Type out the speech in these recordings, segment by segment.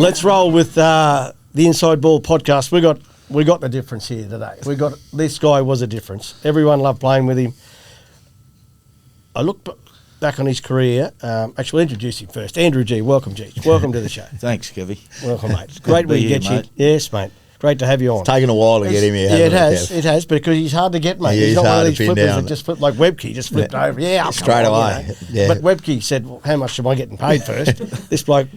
Let's roll with the Inside Ball podcast. We got the difference here today. This guy was a difference. Everyone loved playing with him. I look back on his career. Actually, introduce him first. Andrew G. Welcome, G. Welcome to the show. Thanks, Kevie. Welcome, mate. It's great we get you. Mate. Yes, mate. Great to have you on. It's taken a while to get him here. Yeah, it has, because he's hard to get, mate. Yeah, he's not one of these flippers down. that just flip like Webke, just flipped over. Yeah, I'll straight away. You know. Yeah. But Webke said, well, how much am I getting paid first? This bloke,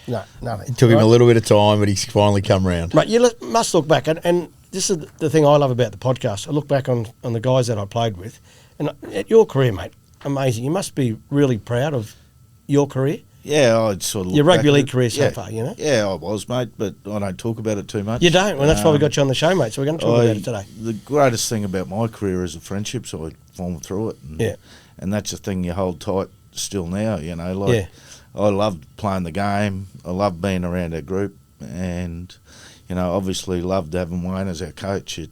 no, nothing. It took him a little bit of time, but he's finally come round. Mate, you must look back, and this is the thing I love about the podcast. I look back on the guys that I played with, and at your career, mate, amazing. You must be really proud of your career. Yeah, I'd sort of look your rugby back league at it. career so far, you know? Yeah, I was, mate, but I don't talk about it too much. You don't, well, that's why we got you on the show, mate, so we're going to talk about it today. The greatest thing about my career is the friendships I formed through it. And that's the thing you hold tight still now, you know. Like, I loved playing the game. I loved being around our group. And, you know, obviously loved having Wayne as our coach. You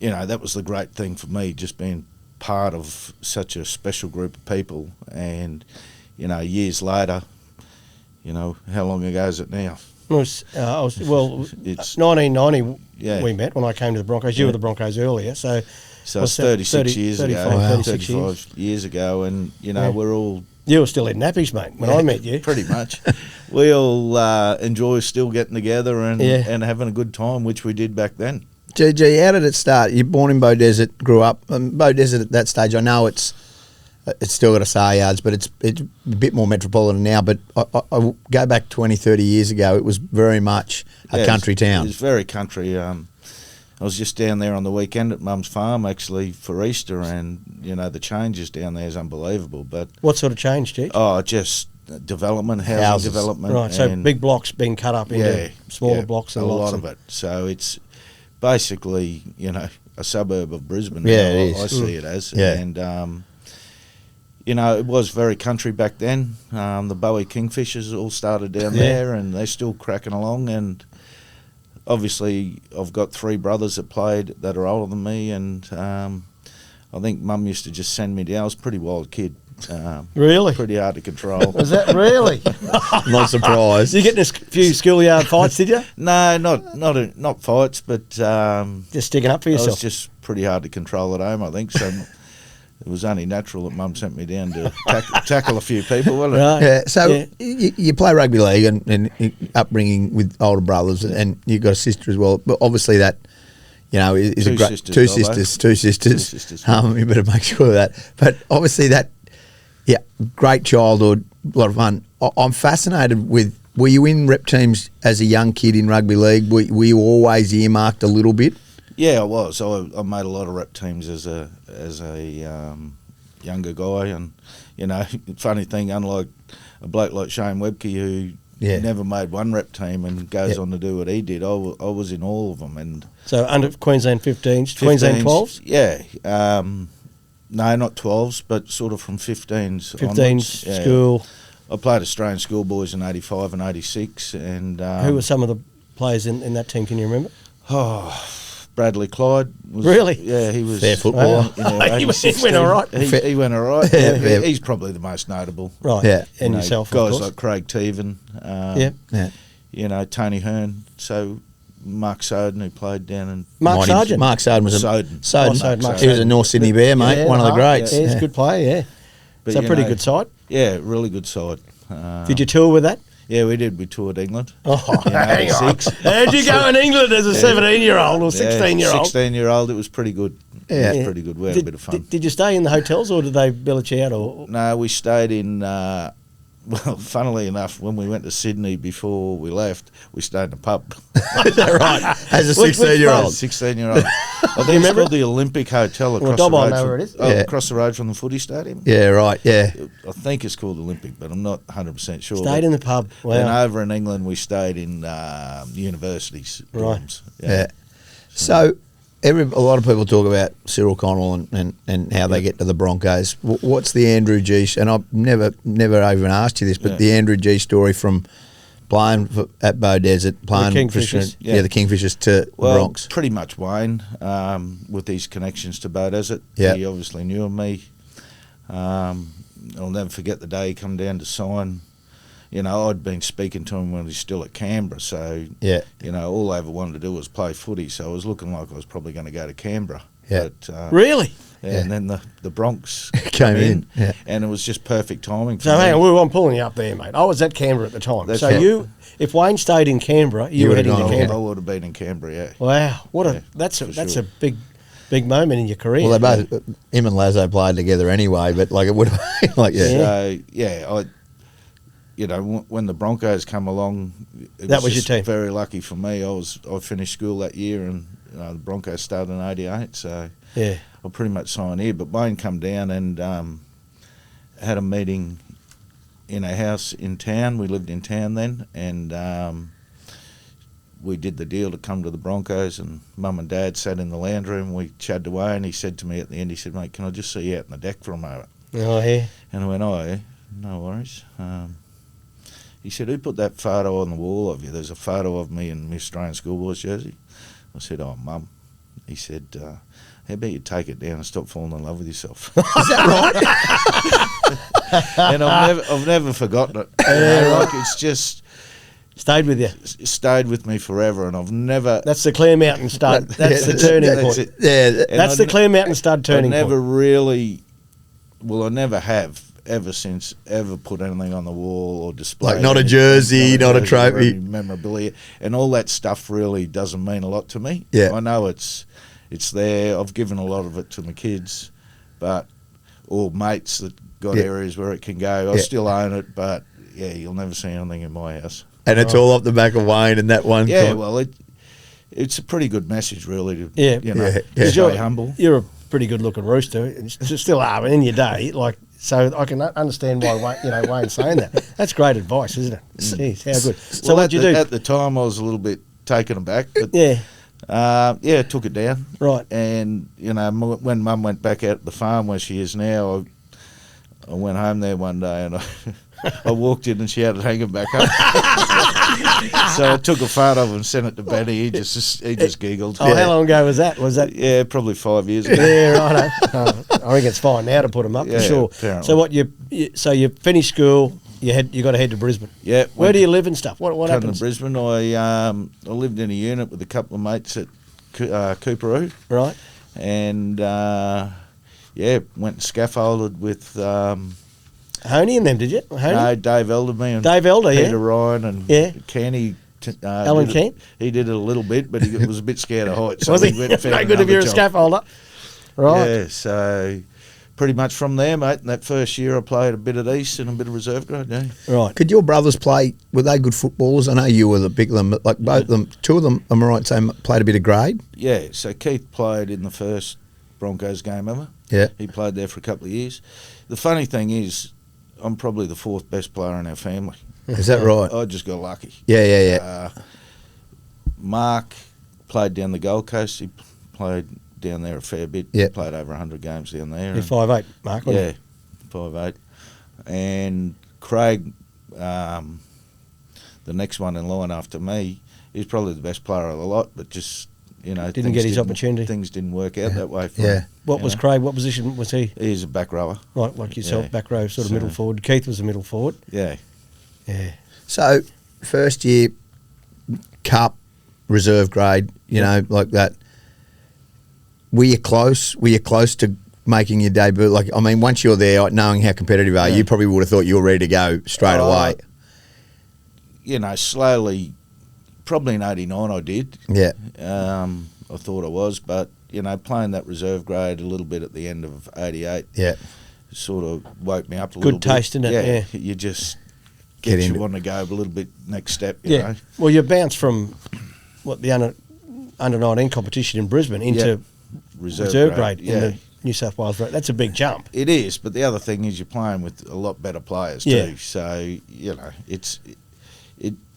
know, that was the great thing for me, just being part of such a special group of people. And, you know, years later, you know, how long ago is it now? It's 1990 we met when I came to the Broncos. You were the Broncos earlier, so it's 36 years ago. 35 years ago, and, you know, we're all... You were still in nappies, mate, when I met you. Pretty much. We all enjoy still getting together and having a good time, which we did back then. GG, how did it start? You're born in Beaudesert, grew up. Beaudesert at that stage, I know it's still got a SAR yards, but it's a bit more metropolitan now. But I go back 20, 30 years ago, it was very much a country town. It was very country. I was just down there on the weekend at Mum's farm, actually, for Easter, and, you know, the changes down there is unbelievable. But what sort of change, G? Oh, just development, housing development. Right, so big blocks being cut up into smaller blocks and a lots lot of it. So it's basically, you know, a suburb of Brisbane. Yeah, it is. I see it as. Yeah. And, you know, it was very country back then. The Bowie Kingfishers all started down there, and they're still cracking along. And obviously, I've got three brothers that played that are older than me, and I think Mum used to just send me down. I was a pretty wild kid. Really? Pretty hard to control. Was that really? Not surprised. You getting a few schoolyard fights, did you? No, not fights, but just sticking up for yourself. I was just pretty hard to control at home, I think. So it was only natural that Mum sent me down to tackle a few people, wasn't it? Right. Yeah. So you play rugby league and upbringing with older brothers, and you've got a sister as well. But obviously that, you know, is a great two sisters. You better make sure of that. But obviously that. Yeah, great childhood, a lot of fun. I'm fascinated with, were you in rep teams as a young kid in rugby league? Were you always earmarked a little bit? Yeah, I was. I made a lot of rep teams as a younger guy, and, you know, funny thing, unlike a bloke like Shane Webke who never made one rep team and goes on to do what he did, I was in all of them. And so under Queensland 15s, Queensland 12s? Yeah. No, not 12s, but sort of from 15s. 15s, school. I played Australian schoolboys in 85 and 86. And who were some of the players in that team, can you remember? Oh, Bradley Clyde. Really? Yeah, he was... Fair footballer. He went all right. He went all right. Yeah, he's probably the most notable. Right, yeah. And yourself, of course. Guys like Craig Teven. You know, Tony Hearn. So... Mark Soden, who played down in... Mark Sargent was Soden. He was a North Sydney Bear, mate, one of the greats. Yeah, he's a good player, But so pretty good side? Yeah, really good side. Did you tour with that? Yeah, we did. We toured England. Oh, hang on. How'd you go in England as a 17-year-old or 16-year-old? 16-year-old, it was pretty good. Yeah. It was pretty good. We had a bit of fun. Did you stay in the hotels or did they billet you out? Or? No, we stayed in... well, funnily enough, when we went to Sydney before we left, we stayed in a pub. Is that right? As a 16-year-old? 16-year-old. I think it's called the Olympic Hotel across the road. I know where it is. Across the road from the footy stadium. Yeah, right, yeah. I think it's called Olympic, but I'm not 100% sure. Stayed in the pub. Wow. Then over in England, we stayed in universities. Right. Dorms. Yeah. So... a lot of people talk about Cyril Connell and how they get to the Broncos. What's the Andrew G? And I've never even asked you this, but the Andrew G story from playing at Beaudesert, playing the Kingfishers, the Kingfishers to the Bronx. Pretty much Wayne, with these connections to Beaudesert. Yeah. He obviously knew of me. I'll never forget the day he come down to sign. you know, I'd been speaking to him when he's still at Canberra, so, Yeah. you know, all I ever wanted to do was play footy, so it was looking like I was probably going to go to Canberra. Yeah. But, Really? yeah, and then the Bronx Came in, yeah. and it was just perfect timing for So me. hang on, I'm pulling you up there, mate. I was at Canberra at the time. That's So right. if Wayne stayed in Canberra, you were would've heading to gone, I Canberra. would have been in Canberra, yeah. Wow, Yeah, that's for a sure. big moment in your career. Well, they both, him and Lazo played together anyway, but like it would have been like, yeah. So, yeah, you know, when the Broncos come along, That was your just team. very lucky for me. I finished school that year, and the Broncos started in '88, so Yeah. I pretty much signed here. But Wayne come down and had a meeting in a house in town. We lived in town then, and we did the deal to come to the Broncos, and Mum and Dad sat in the lounge room. We chatted away, and he said to me at the end, he said, "Mate, can I just see you out on the deck for a moment?" Oh, yeah. And I went, "Oh, yeah, no worries." He said, "Who put that photo on the wall of you? There's a photo of me in my Australian Schoolboys jersey." I said, "Oh, Mum." He said, "How about you take it down and stop falling in love with yourself?" Is that right? And I've never forgotten it. You know, like it's just Stayed with you. stayed with me forever, and I've never. That's the Clare Mountain stud. That's the turning that's point. it. Yeah. And That's I the Clare Mountain stud turning I never point. really. Well, I never have ever since ever put anything on the wall or displayed. Like not a anything, jersey, not a jersey or trophy. any memorabilia, and all that stuff really doesn't mean a lot to me. Yeah. I know it's there. I've given a lot of it to my kids, but or mates that got Yeah. areas where it can go. I Yeah. still own it, but yeah, you'll never see anything in my house. And it's all off the back of Wayne and that one. Yeah, well, it's a pretty good message, really. To, Yeah. you know, Yeah. to Yeah. stay humble. You're a pretty good looking rooster. And you still are in your day. Like, so I can understand why Wayne's saying that. That's great advice, isn't it? Jeez, how good. So Well, what'd you do? At the time, I was a little bit taken aback, but Yeah, yeah, took it down. right. And you know, when Mum went back out to the farm where she is now, I went home there one day and I walked in and she had it hanging back up. So I took a photo of him and sent it to Benny. He just giggled. Oh, how long ago was that? Was that? Yeah, probably 5 years ago. Yeah, right. I think it's fine now to put them up Yeah, for sure. apparently. So what you finished school? You got to head to Brisbane. Yeah. Where do you live and stuff? What Come to happens? Brisbane. I lived in a unit with a couple of mates at Cooperoo, Right. and yeah, went and scaffolded with Honey and them, did you? Honey? no, Dave Elderby and Dave Elder, Peter yeah. Ryan and Yeah. Kenny. Alan did Kent? He did it a little bit, but he was a bit scared of heights. So Was he? went and found No good if another you're a job. scaffolder. Right. Yeah, so pretty much from there, mate. In that first year, I played a bit at East and a bit of reserve grade. Yeah. Right. Could your brothers play? Were they good footballers? I know you were the big of them, but like both of them, two of them, am I right saying, played a bit of grade? Yeah, so Keith played in the first Broncos game ever. Yeah. He played there for a couple of years. The funny thing is, I'm probably the fourth best player in our family. Is that right? I just got lucky. Yeah. Mark played down the Gold Coast. He played down there a fair bit. Yeah. Played over 100 games down there. You're and- 5'8", Mark. wasn't Yeah, 5'8". And Craig, the next one in line after me, he's probably the best player of the lot, but just, you know, Didn't things get his opportunity. Things didn't work out that way for Yeah. him. What you was know. Craig? What position was he? He's a back rower. Right, like yourself, Yeah. back row, sort of So- middle forward. Keith was a middle forward. Yeah. Yeah. So, first year, cup, reserve grade, you know, like that. Were you close? Were you close to making your debut? Like, I mean, once you're there, knowing how competitive you are, Yeah. you probably would have thought you were ready to go straight away. You know, slowly, probably in '89 I did. Yeah. I thought I was, but, you know, playing that reserve grade a little bit at the end of '88 Yeah. sort of woke me up a Good little bit. taste, innit? Yeah. You just Get get you into- want to go a little bit next step, you Yeah. know. Well, you bounced from the under 19 competition in Brisbane into Yeah. reserve grade yeah. in the New South Wales grade. That's a big jump. It is, but the other thing is you're playing with a lot better players Yeah. too. So, you know, it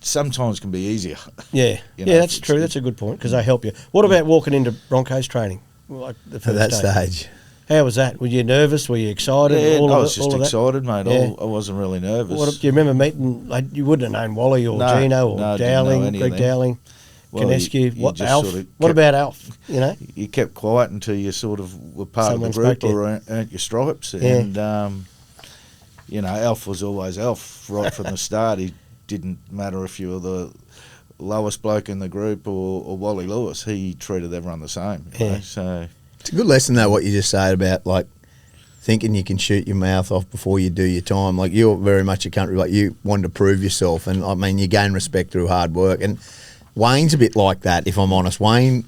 sometimes can be easier. Yeah. You know, Yeah, that's it's- true. That's a good point because they help you. What about walking into Broncos training? Like the At first that day? stage. How was that? Were you nervous? Were you excited? Yeah, all I of was it, just all of that? excited, mate. Yeah. I wasn't really nervous. Do you remember meeting? Like, you wouldn't have known Wally or No, Gino or no, I didn't know Dowling, any of Greg them. Dowling, Well, Kanescu. you What just Alf? sort of What kept- about Alf? You know, You kept quiet until you sort of were part Someone of the group spoke to you. or earned your stripes. Yeah. And, Alf was always Alf right from the start. He didn't matter if you were the lowest bloke in the group or Wally Lewis. He treated everyone the same. You know? So it's a good lesson though what you just said about like thinking you can shoot your mouth off before you do your time. Like you're very much a country like you wanted to prove yourself, and I mean you gain respect through hard work. And Wayne's a bit like that, if I'm honest. Wayne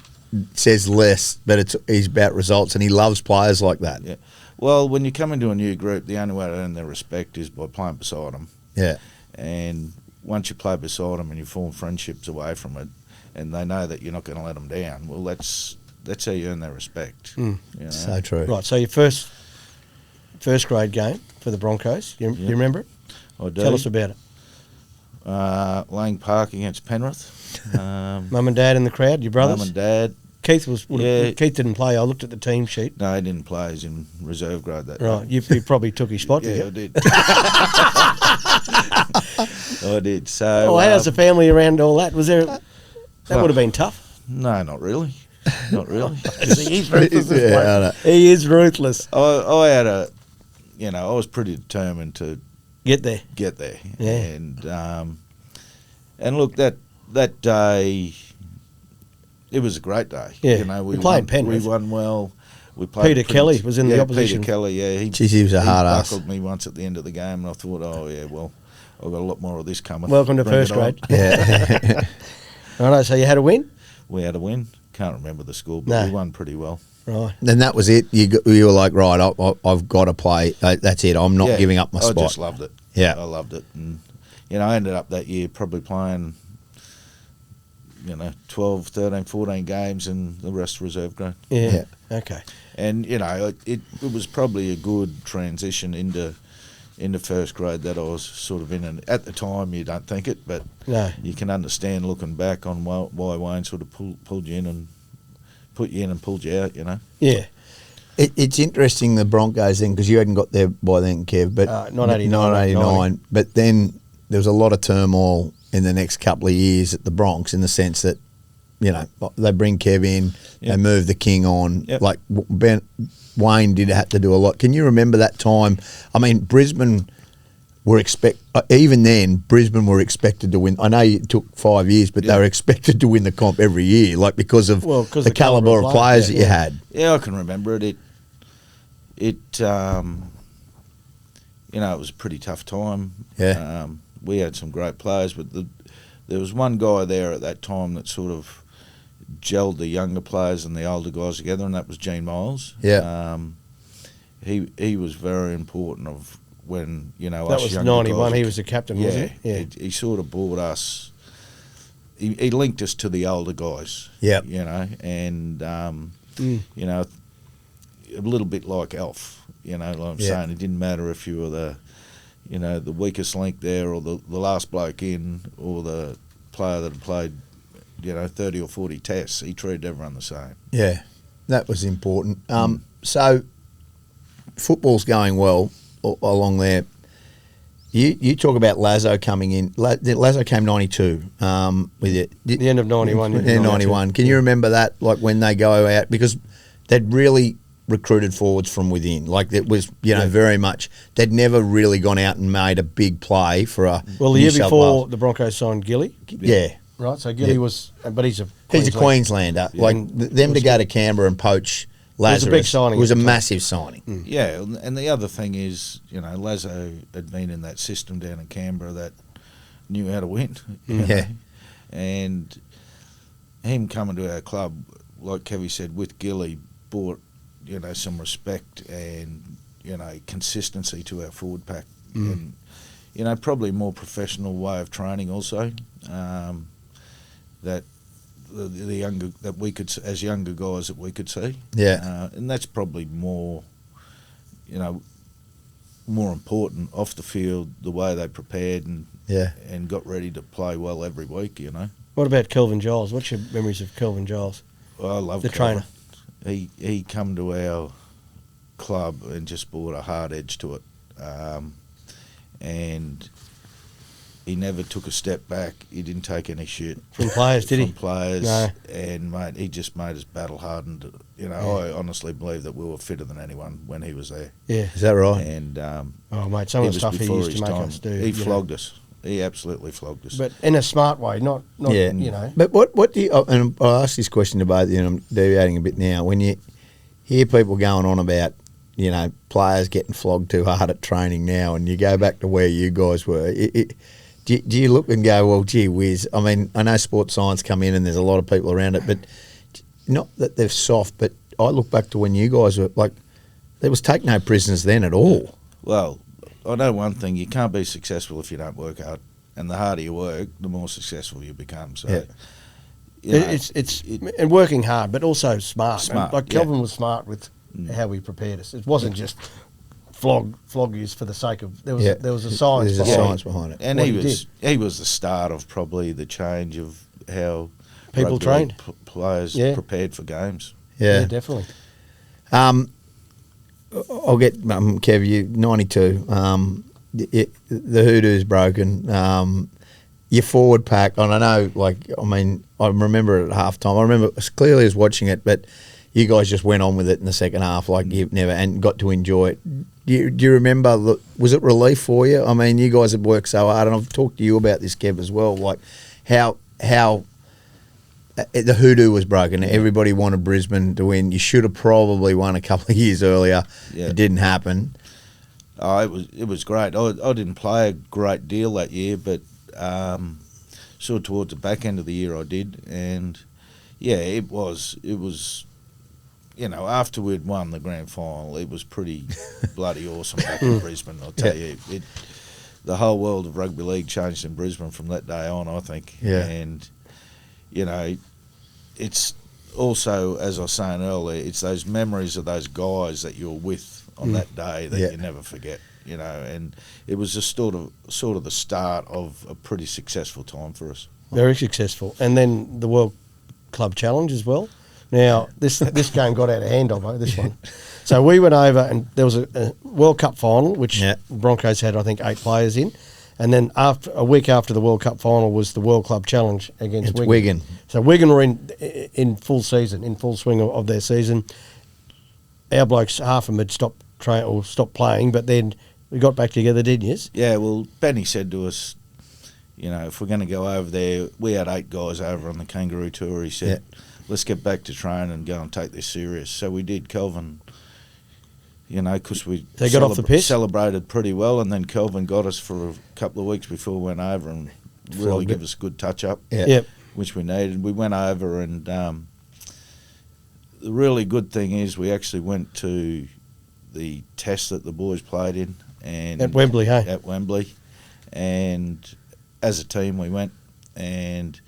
says less, but he's about results, and he loves players like that. Yeah. Well, when you come into a new group, the only way to earn their respect is by playing beside them. Yeah. And once you play beside them and you form friendships away from it, and they know that you're not going to let them down, well, that's how you earn their respect. You know? So true. Right, so your first grade game for the Broncos, you remember it? I do. Tell us about it. Lang Park against Penrith. Mum and Dad in the crowd, your brothers? Mum and Dad. Keith Keith didn't play. I looked at the team sheet. No, he didn't play. He's in reserve grade that right. day. You probably took his spot, yeah, did you? I did. So, how's the family around all that? Was there? That would have been tough. No, not really. Not really. He is ruthless. He is ruthless. I had I was pretty determined to get there. Yeah. And look, that day, it was a great day. Yeah. We played Penrith. We won well. We played Peter Kelly was in the opposition. Peter Kelly, yeah. He was a hard ass. He buckled me once at the end of the game, and I thought, oh, yeah, well, I've got a lot more of this coming. Welcome to first grade. Yeah. All right, so you had a win? We had a win. Can't remember the score, but we won pretty well. Right. Then that was it. You were like, right, I've got to play. That's it. I'm not giving up my spot. I just loved it. Yeah. I loved it. And, I ended up that year probably playing, 12, 13, 14 games and the rest reserve grade. Yeah. Okay. And, it was probably a good transition into first grade that I was sort of in. And at the time, you don't think it, but you can understand looking back on why Wayne sort of pulled you in and put you in and pulled you out, Yeah. It's interesting, the Broncos then, because you hadn't got there by then, Kev, but not 89. But then there was a lot of turmoil in the next couple of years at the Bronx in the sense that, they bring Kev in, they move the King on. Yep. Like Wayne did have to do a lot. Can you remember that time? I mean, Brisbane were even then, Brisbane were expected to win. I know it took 5 years, but they were expected to win the comp every year, like because of the calibre of players that you had. Yeah, I can remember it. It was a pretty tough time. Yeah. We had some great players, but there was one guy there at that time that sort of gelled the younger players and the older guys together, and that was Gene Miles. Yeah. He was very important of when, that was 91. He was the captain, wasn't he? Yeah. He sort of brought us. He linked us to the older guys. Yeah. And a little bit like Alf. Like I'm saying, it didn't matter if you were the weakest link there, or the last bloke in, or the player that had played 30 or 40 tests. He treated everyone the same. Yeah, that was important. So football's going well along there. You talk about Lazo coming in. Lazo came 92 with it. The end of 91. Yeah, 91. Can you remember that, like when they go out? Because they'd really recruited forwards from within. Like it was, very much. They'd never really gone out and made a big play for a. Well, the year before the Broncos signed Gilly. Yeah. Right. So Gilly was, but he's a Queenslander. Yeah. Like them to go to Canberra and poach Lazarus. It was a big signing. It was a massive signing. Mm. Yeah, and the other thing is, Lazo had been in that system down in Canberra that knew how to win. Yeah. And him coming to our club, like Kevie said, with Gilly, brought some respect and consistency to our forward pack, and probably a more professional way of training also. That the younger that we could, as younger guys, that we could see, and that's probably more important off the field, the way they prepared and got ready to play well every week. What about Kelvin Giles? What's your memories of Kelvin Giles? Well, I love the Kelvin. trainer. He come to our club and just brought a hard edge to it, and he never took a step back. He didn't take any shit from players, did he? From players, No. and mate, he just made us battle hardened. You know, I honestly believe that we were fitter than anyone when he was there. Yeah, is that right? And oh mate, some of the stuff he used to make us do. He flogged us. He absolutely flogged us. But in a smart way, not Yeah. you know. But what do you? And I'll ask this question to both of you, and I'm deviating a bit now. When you hear people going on about, you know, players getting flogged too hard at training now, and you go back to where you guys were, do you look and go, well, gee whiz? I mean, I know sports science come in and there's a lot of people around it, but not that they're soft, but I look back to when you guys were, like, there was take no prisoners then at all. Well, I know one thing, you can't be successful if you don't work hard. And the harder you work, the more successful you become. So, you know, it's and working hard, but also smart. And like yeah. Kelvin was smart with how he prepared us. It wasn't just flog you for the sake of. There was a science. There's a science behind it. And he was the start of probably the change of how people trained, players prepared for games. Yeah, definitely. I'll get Kev, you 92. The hoodoo's broken. Your forward pack, and I know, like, I mean, I remember it at halftime. I remember clearly as watching it, but you guys just went on with it in the second half, like you've never, and got to enjoy it. Do you remember? Was it relief for you? I mean, you guys have worked so hard, and I've talked to you about this, Kev, as well. Like how the hoodoo was broken. Everybody wanted Brisbane to win. You should have probably won a couple of years earlier. Yeah. It didn't happen. Oh, it was great. I didn't play a great deal that year, but sort of towards the back end of the year I did, and yeah, it was. You know, after we'd won the grand final, it was pretty bloody awesome back in Brisbane. I'll tell you, the whole world of rugby league changed in Brisbane from that day on, I think. Yeah. And you know, it's also, as I was saying earlier, it's those memories of those guys that you're with on that day that you never forget. You know, and it was just sort of the start of a pretty successful time for us. Very successful, and then the World Club Challenge as well. Now this game got out of hand, Dobbo, this one. So we went over, and there was a World Cup final, which the Broncos had, I think, 8 players in. And then a week after the World Cup final was the World Club Challenge against Wigan. So Wigan were in full season, in full swing of their season. Our blokes, half of them had stopped playing, but then we got back together, didn't you? Yeah, well, Benny said to us, you know, if we're going to go over there, we had 8 guys over on the Kangaroo Tour. He said, let's get back to train and go and take this serious. So we did. Kelvin, you know, because we got off the piss, celebrated pretty well, and then Kelvin got us for a couple of weeks before we went over and really give us a good touch-up, which we needed. We went over, and the really good thing is we actually went to the test that the boys played in. And at Wembley, hey? At Wembley. And as a team we went, and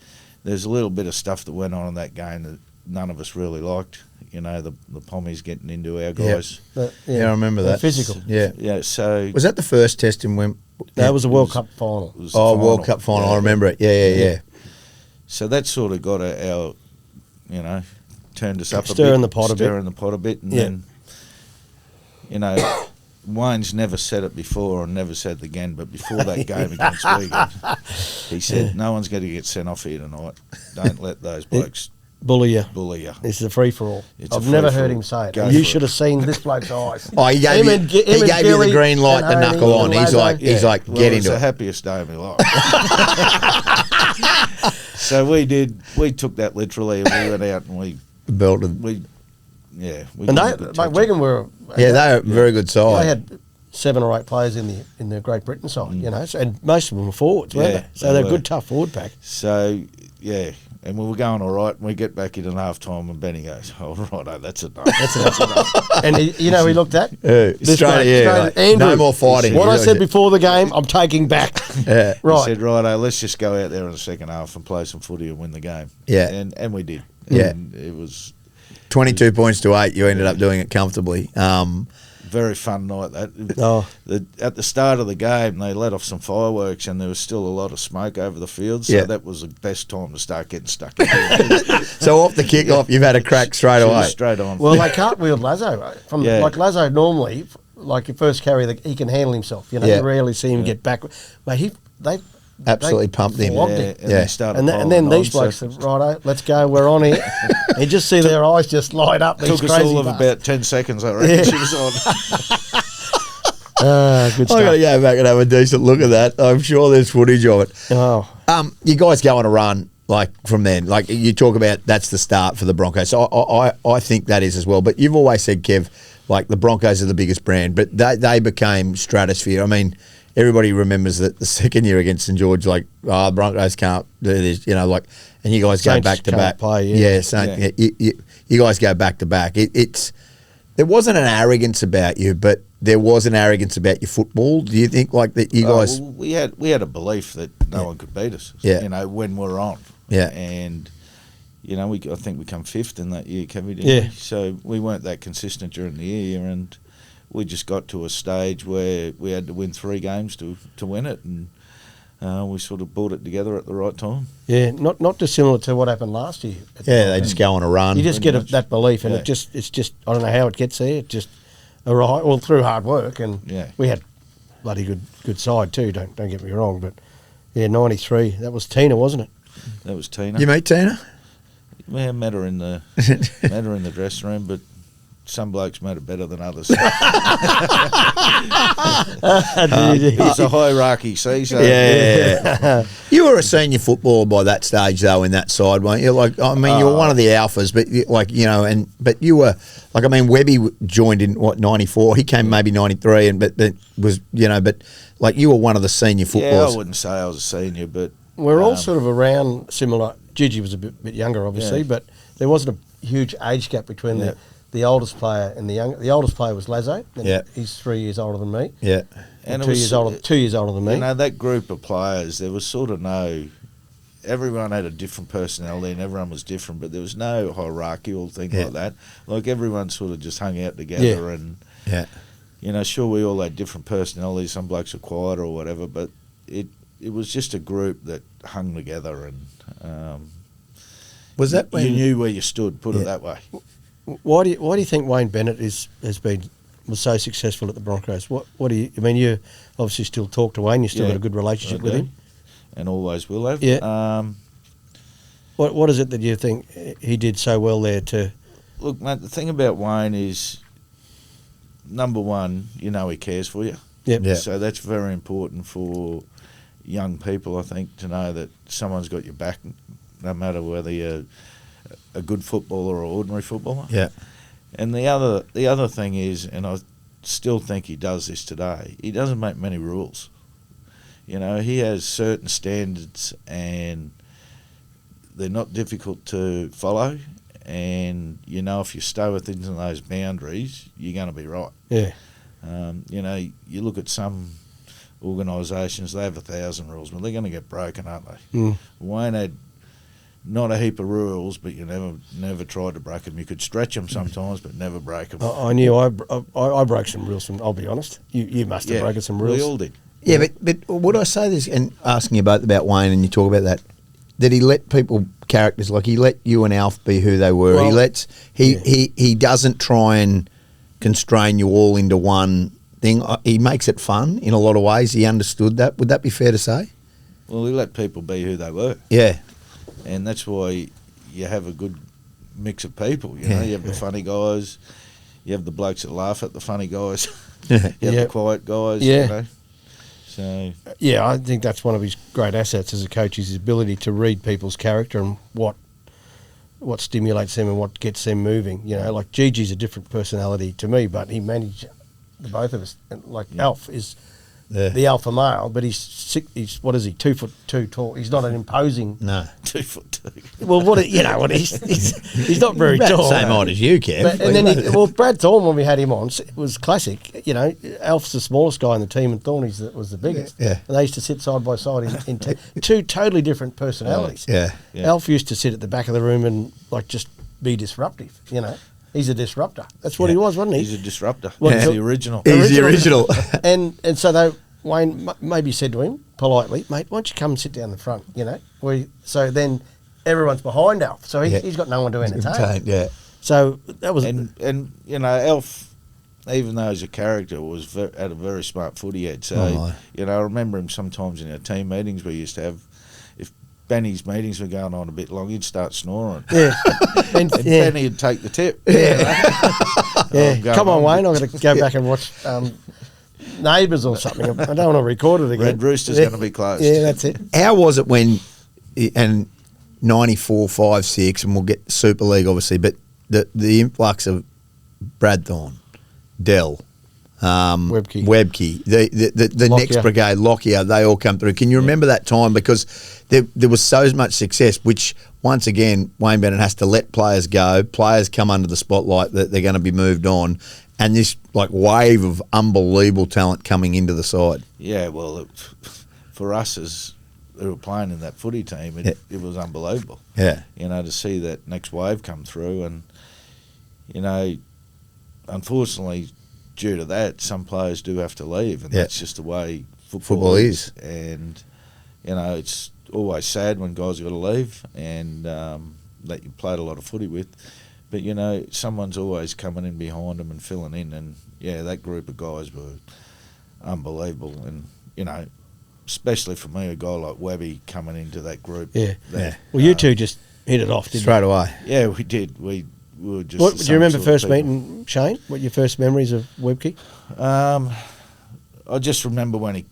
there's a little bit of stuff that went on in that game that none of us really liked. You know, the pommies getting into our guys. Yeah, I remember that. Physical. Yeah, so... Was that the first test in Wembley? That was a World Cup final. World Cup final, I remember it. Yeah. So that sort of got our, you know, turned us up a bit. Stirring the pot a bit. And then, you know... Wayne's never said it before and never said it again, but before that game against Wigan, he said, no one's going to get sent off here tonight. Don't let those blokes bully you. It's a free-for-all. I've never heard him say it. You should have seen this bloke's eyes. Oh, he gave you the green light, the knuckle on. He's like, get into it. It's the happiest day of my life. So we took that literally, and we went out and we belted. And Wigan were... they were a very good side. They had 7 or 8 players in the Great Britain side, you know, and most of them were forwards, weren't they? So they're a good, tough forward pack. So, and we were going all right, and we get back in at half-time, and Benny goes, righto, that's enough. That's enough. And he looked at? Straight, no more fighting. What I said before the game, I'm taking back. Right. He said, righto, let's just go out there in the second half and play some footy and win the game. Yeah. And we did. Yeah. And it was... 22 points to 8, you ended up doing it comfortably. Very fun night. At the start of the game, they let off some fireworks, and there was still a lot of smoke over the field, so that was the best time to start getting stuck in. So off the kick-off, you've had a crack straight away. Straight on. Well, they cartwheeled Lazo. Like Lazo normally, like your first carry, he can handle himself. You know, you rarely see him get back. Mate, absolutely pumped him. flogged him. And they started And then these piling on, blokes said, righto, let's go, we're on here. You just see their eyes just light up. Took us all of about 10 seconds, I reckon. She was on. Good stuff. I got to go back and have a decent look at that. I'm sure there's footage of it. Oh. You guys go on a run like from then. Like you talk about, that's the start for the Broncos. So I think that is as well. But you've always said, Kev, like the Broncos are the biggest brand, but they became stratosphere. I mean, everybody remembers that the second year against St George, like, Broncos can't do this, like, and you guys go back to back. Play, You guys go back to back. There wasn't an arrogance about you, but there was an arrogance about your football. Do you think like that? You guys, well, we had a belief that no one could beat us. Yeah. When we're on. Yeah. And I think we come fifth in that year, Kevie. Yeah. So we weren't that consistent during the year, and we just got to a stage where we had to win 3 games to win it, and we sort of brought it together at the right time. Yeah, not dissimilar to what happened last year. they just go on a run. You just get that belief, and it's just I don't know how it gets there. It just through hard work, and we had bloody good side too. Don't get me wrong, but 93. That was Tina, wasn't it? That was Tina. You meet Tina? Yeah, met her in the dressing room, but some blokes made it better than others. It's a hierarchy, see? So. Yeah. You were a senior footballer by that stage, though, in that side, weren't you? Like, I mean, you were one of the alphas, but but you were like, I mean, Webby joined in 94. He came maybe 93, but was but like you were one of the senior footballers. Yeah, I wouldn't say I was a senior, but we're all sort of around similar. Gigi was a bit younger, obviously, but there wasn't a huge age gap between the oldest player and the younger. The oldest player was Lazarus. He's 3 years older than me. Yeah, and 2 years older. 2 years older than me. That group of players, there was sort of no. Everyone had a different personality, and everyone was different, but there was no hierarchical thing like that. Like everyone sort of just hung out together, and sure, we all had different personalities. Some blokes were quiet or whatever, but it was just a group that hung together, and was that when you knew where you stood? Put it that way. Why do you think Wayne Bennett was so successful at the Broncos? What do you? I mean, you obviously still talk to Wayne. You still got a good relationship with him, and always will have. Yeah. What is it that you think he did so well there? To look, mate. The thing about Wayne is, number one, he cares for you. Yep. Yeah. So that's very important for young people, I think, to know that someone's got your back, no matter whether you're a good footballer or ordinary footballer. Yeah. And the other thing is, and I still think he does this today, he doesn't make many rules. He has certain standards, and they're not difficult to follow. And if you stay within those boundaries, you're going to be right. Yeah. You look at some organisations, they have 1,000 rules, but they're going to get broken, aren't they? Wayne had not a heap of rules, but you never tried to break them. You could stretch them sometimes, but never break them. I knew I broke some rules. I'll be honest. You must have broken some rules. We all did. Yeah, but would I say this, and asking you both about Wayne, and you talk about that he let characters, like he let you and Alf be who they were. Well, he doesn't try and constrain you all into one thing. He makes it fun in a lot of ways. He understood that. Would that be fair to say? Well, he let people be who they were. Yeah. And that's why you have a good mix of people. You have the funny guys, you have the blokes that laugh at the funny guys, you have the quiet guys. Yeah. So yeah, I think that's one of his great assets as a coach, is his ability to read people's character and what stimulates them and what gets them moving. Like Gigi's a different personality to me, but he managed the both of us. And Alf is the alpha male, but he's 2'2" tall. He's not an imposing. No, 2'2". Well, he's not very about tall. The same height as you, Kev. And then Brad Thorne, when we had him on, it was classic. Alf's the smallest guy in the team, and Thorny's was the biggest. Yeah. And they used to sit side by side in two totally different personalities. Yeah. Alf used to sit at the back of the room and just be disruptive. He's a disruptor. That's what he was, wasn't he? He's a disruptor. He's the original. He's the original. and so Wayne maybe said to him politely, "Mate, why don't you come and sit down the front?" So then everyone's behind Alf, so he's got no one to entertain. Yeah. So that was and Alf even though he's a character, had a very smart footy head. So, I remember him sometimes in our team meetings we used to have. If Benny's meetings were going on a bit long, he'd start snoring. Yeah. and Benny would take the tip. Yeah. Come on, Wayne, I've got to go back and watch Neighbours or something. I don't want to record it again. Red Rooster's going to be closed. Yeah, that's it. How was it when, and 94, 5, 6, and we'll get Super League obviously, but the influx of Brad Thorne, Dell, Webke, the next brigade, Lockyer, they all come through. Can you remember that time? Because there was so much success, which once again, Wayne Bennett has to let players go. Players come under the spotlight that they're going to be moved on. And this wave of unbelievable talent coming into the side. Yeah, well, for us as who were playing in that footy team, it was unbelievable. Yeah, to see that next wave come through, and unfortunately, due to that, some players do have to leave, and that's just the way football is. And it's always sad when guys have got to leave, and that you played a lot of footy with. But, someone's always coming in behind them and filling in. And, that group of guys were unbelievable. And, especially for me, a guy like Webby coming into that group. Yeah. Well, you two just hit it off, didn't straight away. Yeah, we did. We were just... What, do you remember first meeting Shane? What your first memories of Webke? I just remember when he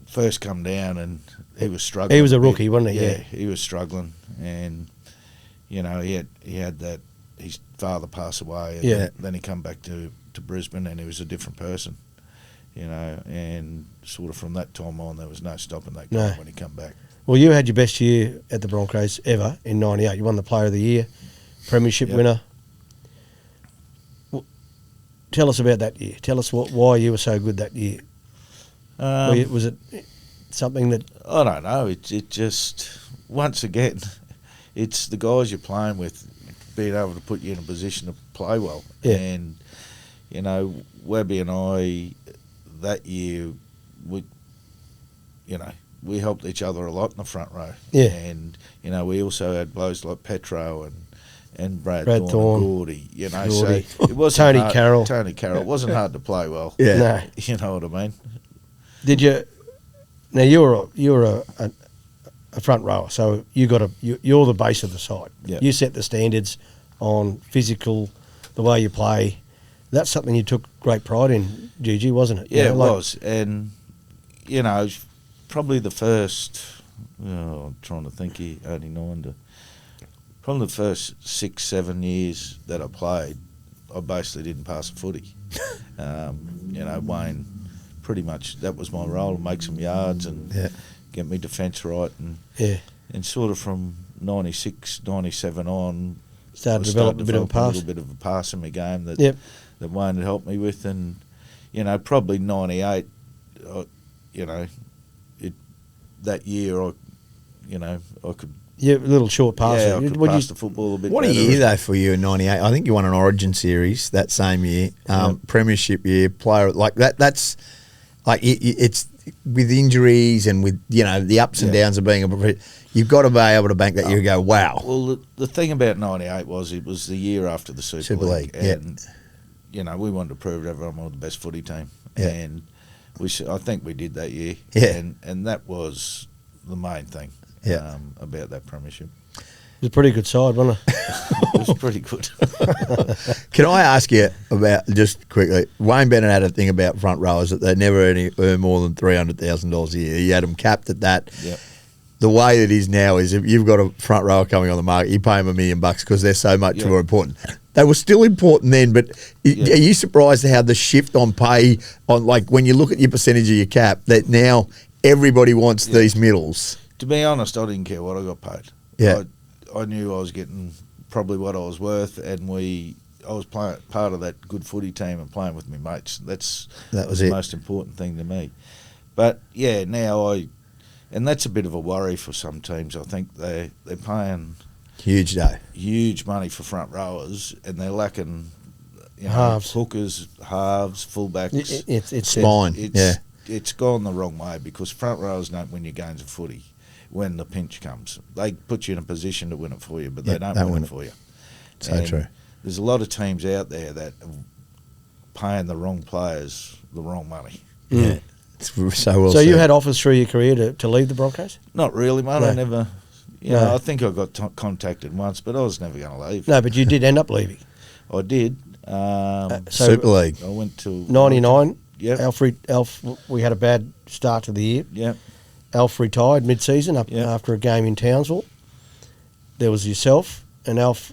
first come down and he was struggling. He was a rookie, wasn't he? Yeah, he was struggling. And, he had that... His father passed away, and then he come back to Brisbane, and he was a different person, and sort of from that time on, there was no stopping that guy when he come back. Well, you had your best year at the Broncos ever in '98. You won the Player of the Year, premiership winner. Well, tell us about that year. Tell us why you were so good that year. Was it something that... I don't know. It just, once again, it's the guys you're playing with being able to put you in a position to play well. Yeah. And, Webby and I, that year, we helped each other a lot in the front row. Yeah. And, we also had blokes like Petro and Brad Thorne and Gordy, so it wasn't Tony Carroll. It wasn't hard to play well. Yeah. No. You know what I mean? Did you... Now, you were a front rower, so you're the base of the side. Yep. You set the standards on physical, the way you play. That's something you took great pride in, Gigi, wasn't it? Yeah, it was. And, probably the first, I'm trying to think here, 89 to, probably the first 6-7 years that I played, I basically didn't pass a footy. Wayne, pretty much, that was my role, to make some yards and get me defence right. And sort of from 96, 97 on, started to develop a bit of a pass in my game that Wayne had helped me with. And, probably 98, that year I could... Yeah, a little short pass. Yeah, I could pass the football a bit What better. a year, though, for you in 98. I think you won an Origin series that same year, premiership year, player... That's... it's with injuries and with, the ups and downs of being a... You've got to be able to bank that year and go, wow. Well, the thing about 98 was it was the year after the Super League. And, we wanted to prove to everyone we were the best footy team. Yeah. And I think we did that year. Yeah. And that was the main thing about that premiership. It was a pretty good side, wasn't it? It was pretty good. Can I ask you about, just quickly, Wayne Bennett had a thing about front rowers that they never earn more than $300,000 a year. He had them capped at that. Yep. The way it is now is if you've got a front rower coming on the market, you pay them $1 million because they're so much more important. They were still important then, but are you surprised how the shift on pay, on when you look at your percentage of your cap, that now everybody wants these middles? To be honest, I didn't care what I got paid. Yeah. I knew I was getting probably what I was worth, and I was part of that good footy team and playing with my mates. That was the most important thing to me. But now and that's a bit of a worry for some teams. I think they're paying huge money for front rowers, and they're lacking halves, hookers, halves, fullbacks. It's spine. It's gone the wrong way because front rowers don't win your games of footy. When the pinch comes, they put you in a position to win it for you, but they don't win it for you. So true. There's a lot of teams out there that paying the wrong players the wrong money. Yeah, it's so well So said. you had offers through your career to leave the Broncos? Not really, mate. No. I never. No. I think I got contacted once, but I was never going to leave. No, but you did end up leaving. I did. So Super League. I went to 99. Yep. Alf, we had a bad start to the year. Yep. Alf retired mid-season Yep. after a game in Townsville. There was yourself, and Alf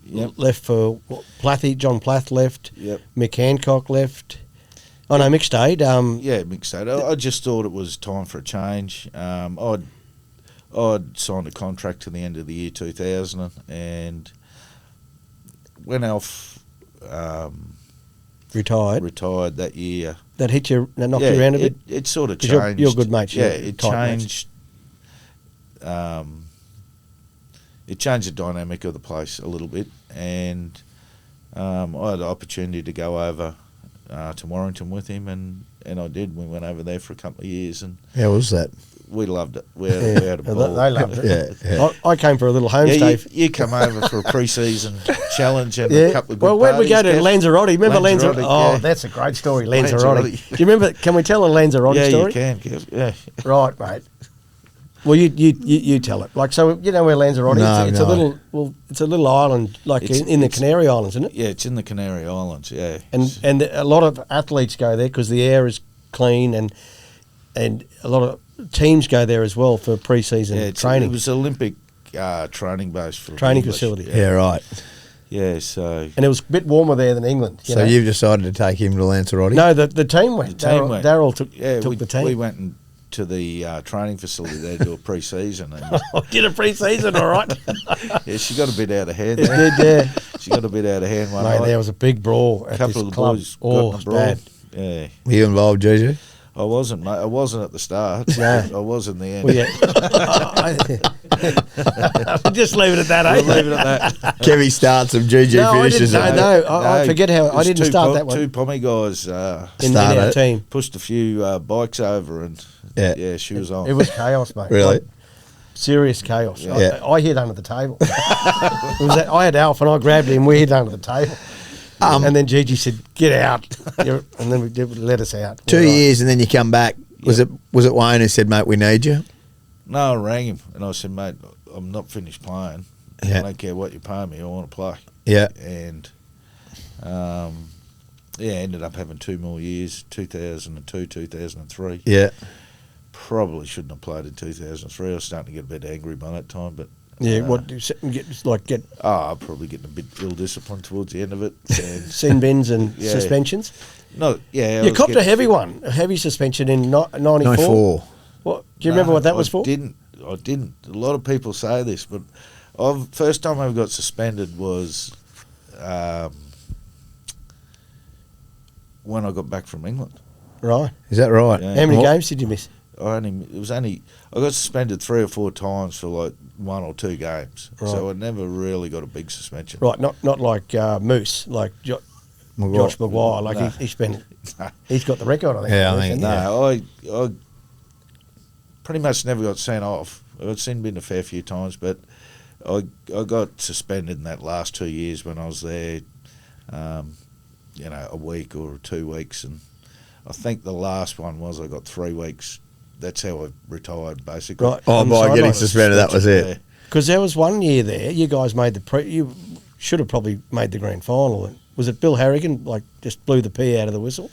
Yep. left for Plathy. John Plath left. Yep. Mick Hancock left. Oh, no, Mick stayed. Yeah, mixed that. I just thought it was time for a change. I'd signed a contract to the end of the year 2000, and when Alf retired that year, That hit you, that knocked you around a bit? It sort of 'Cause changed. you're good mates. Yeah, You're it tight changed. It changed the dynamic of the place a little bit, and I had the opportunity to go over to Warrington with him, and I did. We went over there for a couple of years, and How was that? we loved it. We had a ball. They loved it. Yeah. I came for a little homestay. You come over for a pre-season challenge and Yeah. a couple of good Well, when we go parties, to Kev. Lanzarote, remember Lanzarote? Oh, yeah. that's a great story, Lanzarote. Lanzarote. Do you remember? Can we tell a Lanzarote Yeah, story? you can, Kev. Yeah. Right, mate. Well, you tell it. Like, so you know where Lanzarote is? No, It's no. a little island, like in the Canary Islands, isn't it? Yeah, it's in the Canary Islands, yeah. And a lot of athletes go there because the air is clean, and a lot of teams go there as well for pre-season training. It was Olympic training base for Training English. facility. Yeah, right. Yeah, so... And it was a bit warmer there than England. So you've decided to take him to Lanzarote? No, the team went. The team went. Daryl took we, the team. We went to the training facility there to do a pre-season. And Did a pre-season, all right. yeah, she got a bit out of hand It there. did, yeah. She got a bit out of hand one Mate, night. there was a big brawl at A couple this of the club. boys Oh, got it's in a brawl. bad. Yeah. Were you involved, Gigi? I wasn't, mate. I wasn't at the start. No. I was in the end. Well, yeah. Just leave it at that, eh? We'll leave it at that. Kevie starts and Gigi No, I finishes didn't. it. No, I forget how I There's didn't two start that one. Two pommy guys in our started. team. pushed a few bikes over, and Yeah. she was on. It was chaos, mate. Really? Like, serious chaos. Yeah. I hid under the table. I had Alf and I grabbed him. We hid under the table. And then Gigi said, "Get out," and then we let us out. 2 We're right. years and then you come back. Was it Wayne who said, mate, we need you? No, I rang him and I said, mate, I'm not finished playing. Yeah. I don't care what you pay me. I want to play. Yeah. And ended up having 2 more years, 2002, 2003. Yeah. Probably shouldn't have played in 2003. I was starting to get a bit angry by that time, but Yeah, what do you get I'm probably getting a bit ill-disciplined towards the end of it. And sin bins and Yeah. suspensions? no, yeah. I You was copped a getting- heavy one, a heavy suspension in 94. 94. What, do you remember what that was for? I didn't. A lot of people say this, but first time I ever got suspended was when I got back from England. Right. Is that right? Yeah. How many What- games did you miss? I got suspended 3 or 4 times for like 1 or 2 games, Right. so I never really got a big suspension. Right, not like Moose, like Josh Maguire. Like No. he's got the record, I think. Yeah, I think- No, I pretty much never got sent off. I got sent in a fair few times, but I got suspended in that last 2 years when I was there, a week or 2 weeks, and I think the last one was I got 3 weeks. That's how I retired, basically. Right. Oh, On the by getting sideline. suspended, that was it. Yeah. Because there was one year there, you guys made you should have probably made the grand final. Was it Bill Harrigan, like, just blew the pee out of the whistle?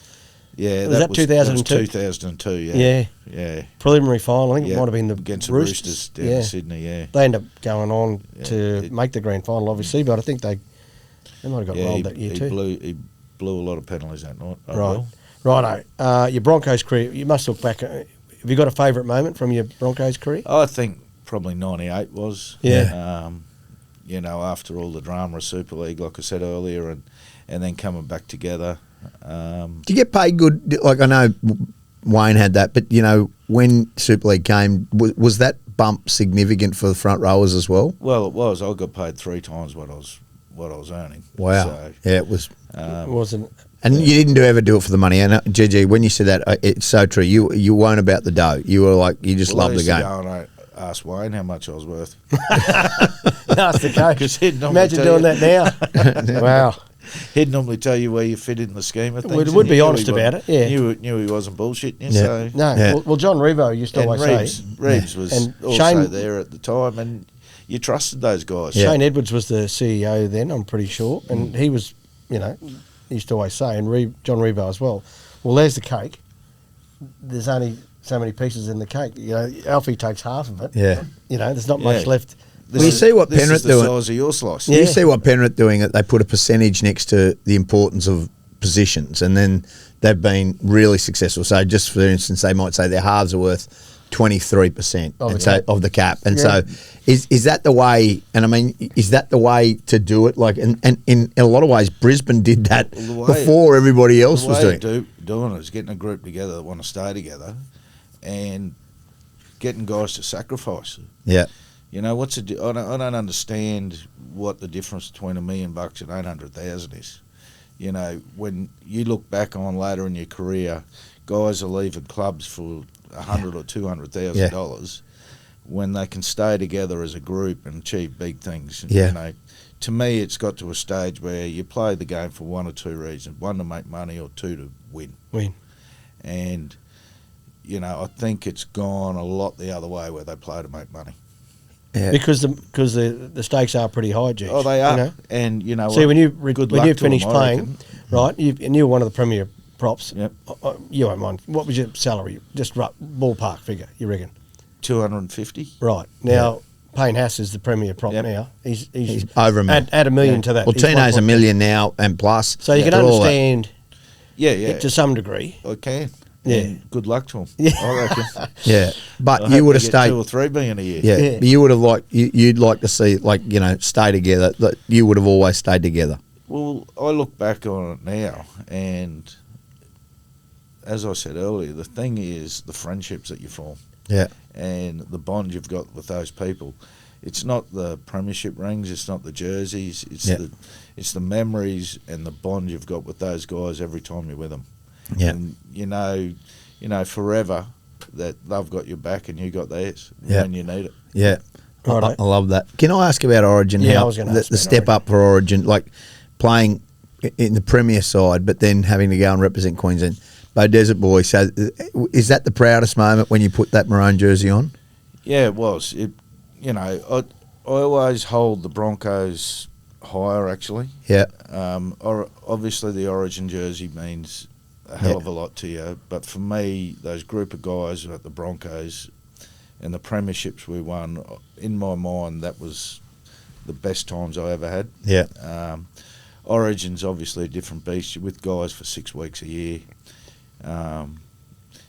Yeah, Was that 2002? 2002, yeah. Yeah. Yeah. Preliminary final, I think it Yeah, might have been the against the Roosters. Roosters down Yeah. in Sydney, yeah. They ended up going on Yeah, to make the grand final, obviously, but I think they might have got rolled that year he too. He blew a lot of penalties that night. Oh, Right. well. Righto. Your Broncos career, you must look back. Have you got a favourite moment from your Broncos career? I think probably 98 was. Yeah. After all the drama of Super League, like I said earlier, and then coming back together. Do you get paid good? Like, I know Wayne had that, but, when Super League came, was that bump significant for the front rowers as well? Well, it was. I got paid 3 times what I was earning. Wow. So, Yeah, it was. Wasn't And you didn't ever do it for the money. And Gigi, when you said that, it's so true. You weren't about the dough. You were like, you just loved the game. I used to go and ask Wayne how much I was worth. Ask the coach. 'Cause he'd normally Imagine tell doing you. that now. Wow. He'd normally tell you where you fit in the scheme of things. We would be honest about it, yeah. Knew he wasn't bullshitting you, Yeah. so... No, Yeah. well, John Revo used to And always say... Reeves was And also Shane- there at the time, and you trusted those guys. Yeah. Shane Edwards was the CEO then, I'm pretty sure, and he was, he used to always say, and John Revo as well, well, there's the cake. There's only so many pieces in the cake. Alfie takes half of it. Yeah. There's not much Yeah. left. Well, you see what Penrith This is the doing. size of your slice. Yeah. You see what Penrith doing? They put a percentage next to the importance of positions, and then they've been really successful. So, just for instance, they might say their halves are worth 23% of the cap, and so is that the way? And I mean, is that the way to do it? Like, and in a lot of ways, Brisbane did that before everybody else was doing it. Doing it is getting a group together that want to stay together, and getting guys to sacrifice. Yeah. I don't understand what the difference between $1 million and 800,000 is. When you look back on later in your career, guys are leaving clubs for $100,000 or $200,000 when they can stay together as a group and achieve big things. Yeah. To me, it's got to a stage where you play the game for one or two reasons: one, to make money, or two, to win. And I think it's gone a lot the other way, where they play to make money. Yeah. Because the stakes are pretty high, Judge. Oh, they are. And See, when you to finished them, I playing, reckon. right? And you were one of the premier props. Yep. You won't mind. What was your salary? Just ballpark figure, you reckon? 250. Right now, Payne Haas is the premier prop Yep. now. He's over $1 million. Add $1 million to that. Well, He's Tino's $1 1.2. million now and plus. So you can for all that. understand Yeah. it to some degree. I can. Yeah. And good luck to him. Yeah. I reckon. Yeah, but I you hope would have they get stayed. $2 or $3 million a year. Yeah, Yeah. but you would have you'd like to see stay together. That you would have always stayed together. Well, I look back on it now, and as I said earlier, the thing is the friendships that you form. Yeah, And the bond you've got with those people. It's not the premiership rings, it's not the jerseys, it's the memories and the bond you've got with those guys every time you're with them. yeah, And you know forever that they've got your back and you got theirs Yeah. when you need it. yeah. Righto. I love that. Can I ask about Origin? Yeah, how I was gonna the ask about step Origin. up for Origin, like playing in the Premier side, but then having to go and represent Queensland. Beaudesert boy. So, is that the proudest moment when you put that maroon jersey on? Yeah, it was. I always hold the Broncos higher, actually. Yeah, Obviously, the Origin jersey means a hell of a lot to you. But for me, those group of guys at the Broncos and the premierships we won, in my mind, that was the best times I ever had. yeah, Origin's obviously a different beast. You're with guys for 6 weeks a year.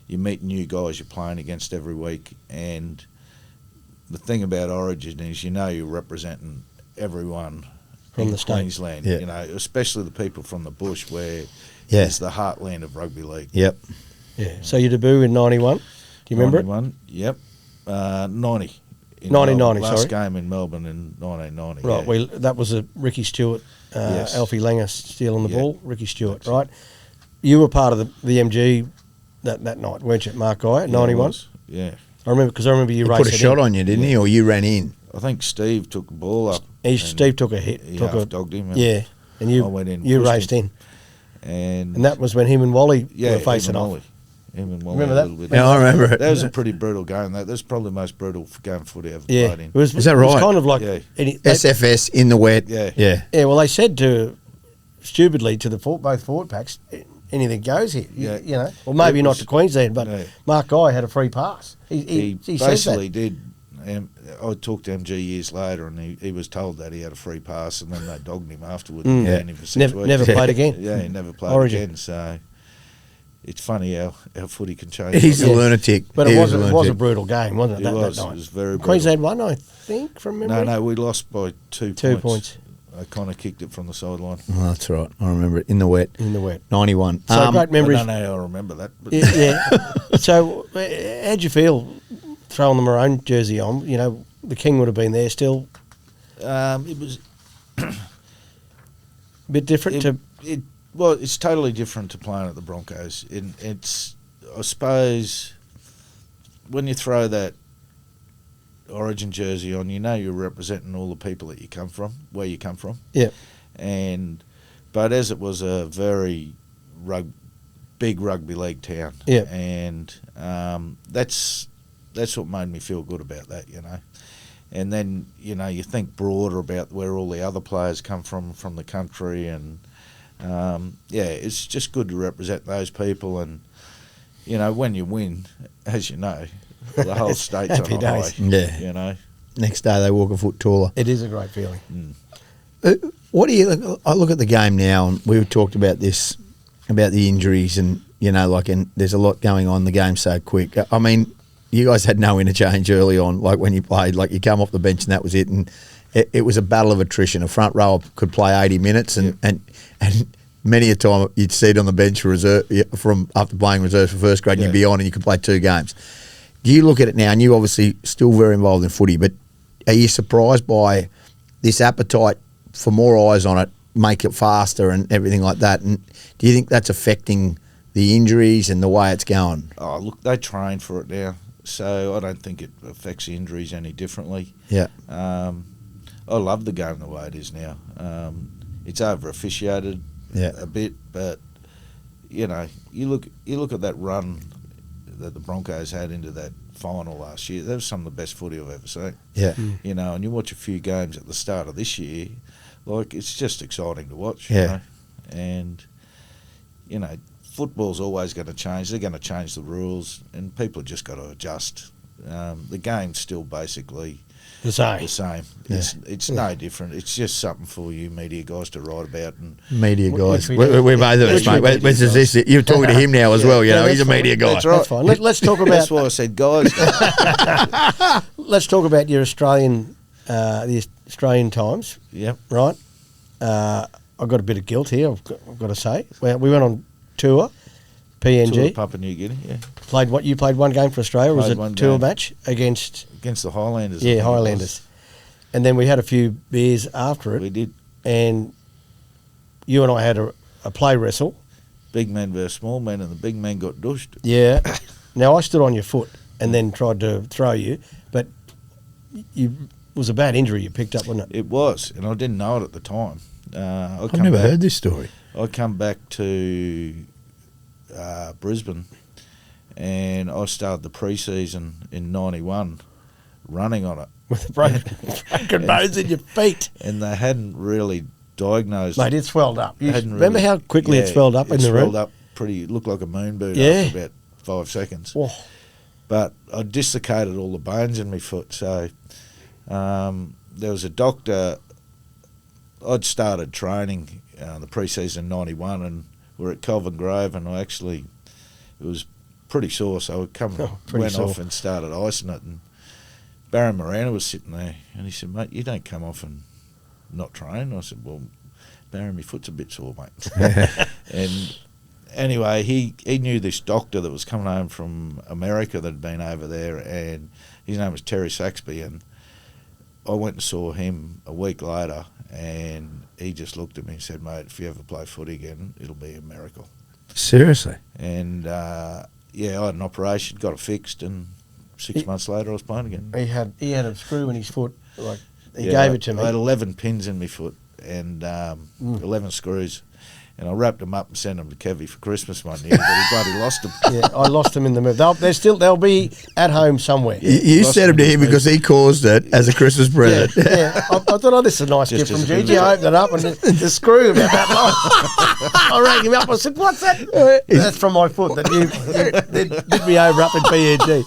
You meet new guys you're playing against every week. And the thing about Origin is you're representing everyone From in the state. Queensland, Yeah. Especially the people from the bush where Yeah. it's the heartland of rugby league. yep. Yeah. So you debut in '91. Do you remember it? 91, yep. 90. in 90, Melbourne. sorry. Last game in Melbourne in 1990. Right. yeah. That was a Ricky Stewart, Yes. Alfie Langer stealing the Yeah. ball. Ricky Stewart, That's it. right? You were part of the MG that night, weren't you, Mark Guy, at Yeah, it 91? was. Yeah. I remember you He raced put a it shot in. on you, didn't he, or you ran in? I think Steve took the ball up. Steve took a hit. He half-dogged him. Yeah. And you I went in, you pushed raced him. in. And that was when him and Wally yeah, were facing him and off. Wally. Him and Wally Remember a that? little bit. Yeah, I remember it. That was a pretty brutal game. That was probably the most brutal game footy ever Yeah. played in. It was, Is that It was right? kind of like... Yeah. SFS in the wet. Yeah. Yeah. Yeah, well, they said stupidly to both forward packs, anything goes here. Yeah. Well, maybe It not was- to Queensland, but Yeah. Mark Guy had a free pass. He says basically that. did. I talked to MG years later, and he was told that he had a free pass, and then they dogged him afterwards and banned him for 6 weeks. Never played again. Yeah, he never played Origin. again. So it's funny how footy can change. He's Yeah. a lunatic. But He it was a lunatic. brutal game, wasn't it? It was. That It night. was very brutal. Queensland won, I think, from memory. No, we lost by 2 2 points. points I kind of kicked it from the sideline. Oh, that's right. I remember it in the wet. in the wet. 91. So great I memories. don't know how I remember that. But Yeah. So how'd you feel throwing the maroon jersey on? The King would have been there still. it was. A bit different to... Well, it's totally different to playing at the Broncos. It's, I suppose, when you throw that Origin jersey on, you're representing all the people that you come from, where you come from. Yeah. And But as it was a very big rugby league town, Yeah. and that's what made me feel good about that, you know. And then, you know, you think broader about where all the other players come from the country, and it's just good to represent those people. And you know, when you win, as you know, the whole state's on a high. Yeah, you know. Next day they walk a foot taller. It is a great feeling. What do you? I look at the game now, and we've talked about this, about the injuries, and you know, and there's a lot going on. The game's so quick. I mean, you guys had no interchange early on, like when you played. Like you come off the bench and that was it, and it was a battle of attrition. A front rower could play 80 minutes, and many a time you'd see it on the bench for reserve from after playing reserves for first grade, and you'd be on, and you could play 2 games. Do you look at it now, and you obviously still very involved in footy, but are you surprised by this appetite for more eyes on it, make it faster and everything like that? And do you think that's affecting the injuries and the way it's going? Oh, look, they train for it now, so I don't think it affects the injuries any differently. Yeah. I love the game the way it is now. It's over-officiated a bit, but, you know, you look at that run that the Broncos had into that final last year. That was some of the best footy I've ever seen. Yeah. You know, and you watch a few games at the start of this year, like, it's just exciting to watch. Yeah. You know? And, you know, football's always going to change. They're going to change the rules, and people have just got to adjust. The game's still basically The same. Yeah. It's no different. It's just something for you media guys to write about. And media guys. We're both of us, mate. You're talking to him now as well. You know, he's a media guy. That's right. That's fine. Let's talk about. That's why I said guys. Let's talk about your Australian, the Australian times. Yep. Right. I've got a bit of guilt here. I've got to say. We went on tour, PNG. Tour Papua New Guinea. Yeah. Played what? You played one game for Australia. Was it a tour match against the Highlanders? Yeah, Highlanders. And then we had a few beers after it. We did. And you and I had a play wrestle. Big man versus small man, and the big man got dushed. Yeah. Now, I stood on your foot and then tried to throw you, but it was a bad injury you picked up, wasn't it? It was, and I didn't know it at the time. I've never heard this story. I come back to Brisbane, and I started the preseason in '91 running on it. With a broken bones in your feet. And they hadn't really diagnosed. Mate, it swelled up. Remember how quickly it swelled up in the room? It swelled up pretty, looked like a moon boot after about 5 seconds. Oh. But I dislocated all the bones in my foot, so there was a doctor. I'd started training the pre-season '91, and we're at Kelvin Grove, and it was pretty sore, so I went off and started icing it, and Barry Moreno was sitting there, and he said, "Mate, you don't come off and not train." I said, "Well, Barry, my foot's a bit sore, mate." And anyway, he knew this doctor that was coming home from America that had been over there, and his name was Terry Saxby, and I went and saw him a week later, and he just looked at me and said, "Mate, if you ever play footy again, it'll be a miracle." Seriously? And, I had an operation, got it fixed, and 6 months later I was playing again. He had a screw in his foot. He gave it to me. I had 11 pins in my foot and 11 screws. And I wrapped them up and sent them to Kevie for Christmas one year, but he bloody lost them. Yeah, I lost them in the move. They'll be at home somewhere. You sent them to him because he caused it as a Christmas present. Yeah. I thought, this is a nice gift from Gigi. I opened it up and the screw about that long. I rang him up. I said, "What's that?" That's from my foot that you did me over up in PNG.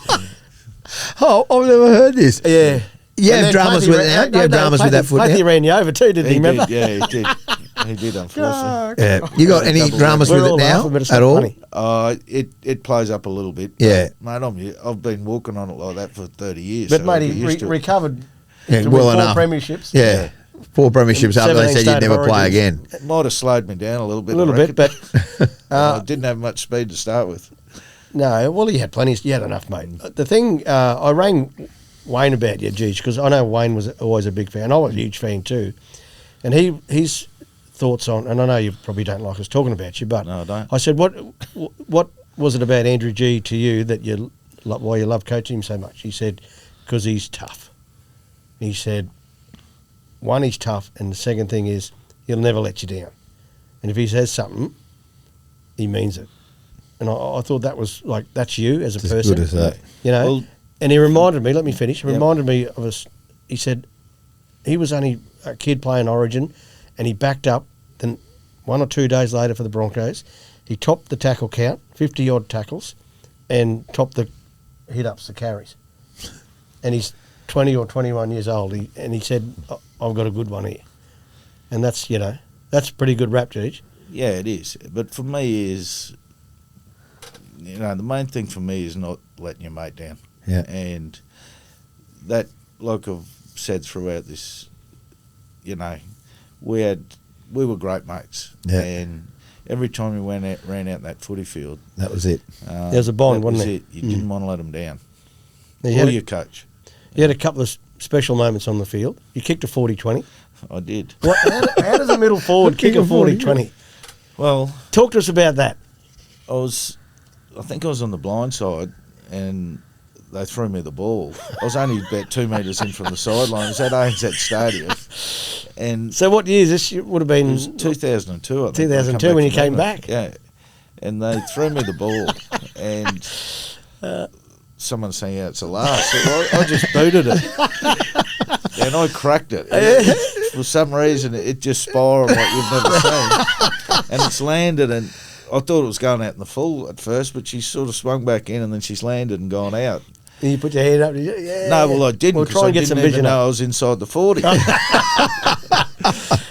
Oh, I've never heard this. Yeah. You have dramas with that. You have dramas with that foot. He ran you over too, didn't he? Remember? Yeah, he did. He did, unfortunately. Yeah. You got any dramas with it now at all? It plays up a little bit. Yeah. Mate, I've been walking on it like that for 30 years. But, mate, he recovered well enough. 4 premierships. Yeah. 4 premierships after they said you'd never play again. It might have slowed me down a little bit. But I didn't have much speed to start with. No, well, you had plenty. You had enough, mate. The thing, I rang Wayne about you, Geege, because I know Wayne was always a big fan. I was a huge fan too. And his thoughts on, and I know you probably don't like us talking about you, but no, I don't. I said, what was it about Andrew G to you that why you love coaching him so much? He said, because he's tough. He said, one, he's tough, and the second thing is he'll never let you down. and if he says something, he means it. And I thought that was like, that's you as a It's as person. good as that. You know? Well, and he reminded me, let me finish, he Yep. reminded me of us. He said he was only a kid playing Origin, and he backed up. Then 1 or 2 days later for the Broncos, he topped the tackle count, 50-odd tackles, and topped the hit-ups, the carries. And he's 20 or 21 years old, and he said, I've got a good one here. And that's, you know, that's a pretty good rap, George. Yeah, it is. But for me is, you know, the main thing for me is not letting your mate down. Yeah. And that, like I've said throughout this, you know, we were great mates. Yeah. And every time we ran out that footy field, That was it. There's a bond, that was wasn't it. You didn't want to let them down. Now, Or your coach. you had a couple of special moments on the field. You kicked a 40-20. I did. How does a middle forward kick a 40-20? Well, Talk to us about that. I think I was on the blind side, and they threw me the ball. I was only about 2 metres in from the sideline. It was at ANZ Stadium. And So what year is this? It would have been it was 2002, I think. 2002 when you came from back. Yeah. And they threw me the ball, and someone saying, yeah, it's a last. So I just booted it. And I cracked it. For some reason, it just spiraled like you've never seen. And it's landed, and I thought it was going out in the full at first, but she sort of swung back in, and then she's landed and gone out. And you put your hand up. Yeah. No, well, I didn't, We'll because try I and get didn't some even vision know up. I was inside the 40.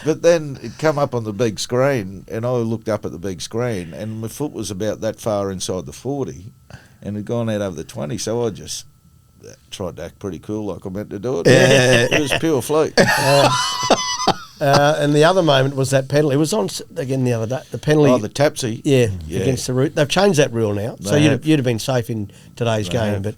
But then it come up on the big screen, and I looked up at the big screen, and my foot was about that far inside the 40, and had gone out over the 20, so I just tried to act pretty cool like I meant to do it. Yeah. It was pure fluke. And the other moment was that penalty. It was on again the other day. The penalty. Oh, the tapsy. Yeah, Yeah. against the root. They've changed that rule now, so They you'd have. have been safe in today's They game. have. But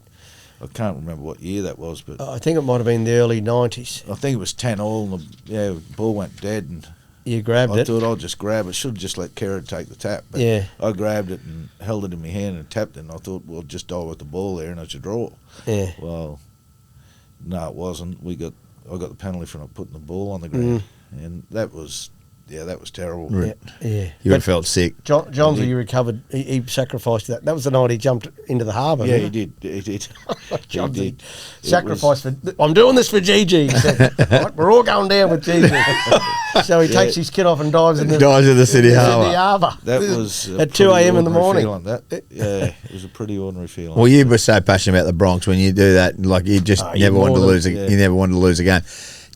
I can't remember what year that was, but I think it might have been the early 90s. I think it was 10-all, and the ball went dead, and You grabbed I it. thought I'll just grab it. Should have just let Kerr take the tap. But Yeah. I grabbed it and held it in my hand and tapped it, and I thought, well, just die with the ball there, and it's a draw. Yeah. Well, no, it wasn't. I got the penalty for not putting the ball on the ground, and that was terrible. Right. Yeah. You would have felt sick. John, you recovered. He sacrificed that. That was the night he jumped into the harbour. Yeah, wasn't he it? did. He did. He John did. sacrificed for. I'm doing this for Gigi. He said, "Right, we're all going down with Gigi." So he takes his kit off and dives in the Dives in the city harbour. harbour. That was a At 2 pretty a.m. in the ordinary morning. feeling, it was a pretty ordinary feeling. Well, you were so passionate about the Bronx when you do that, like you just you never wanted to more lose. than- You never wanted to lose a game.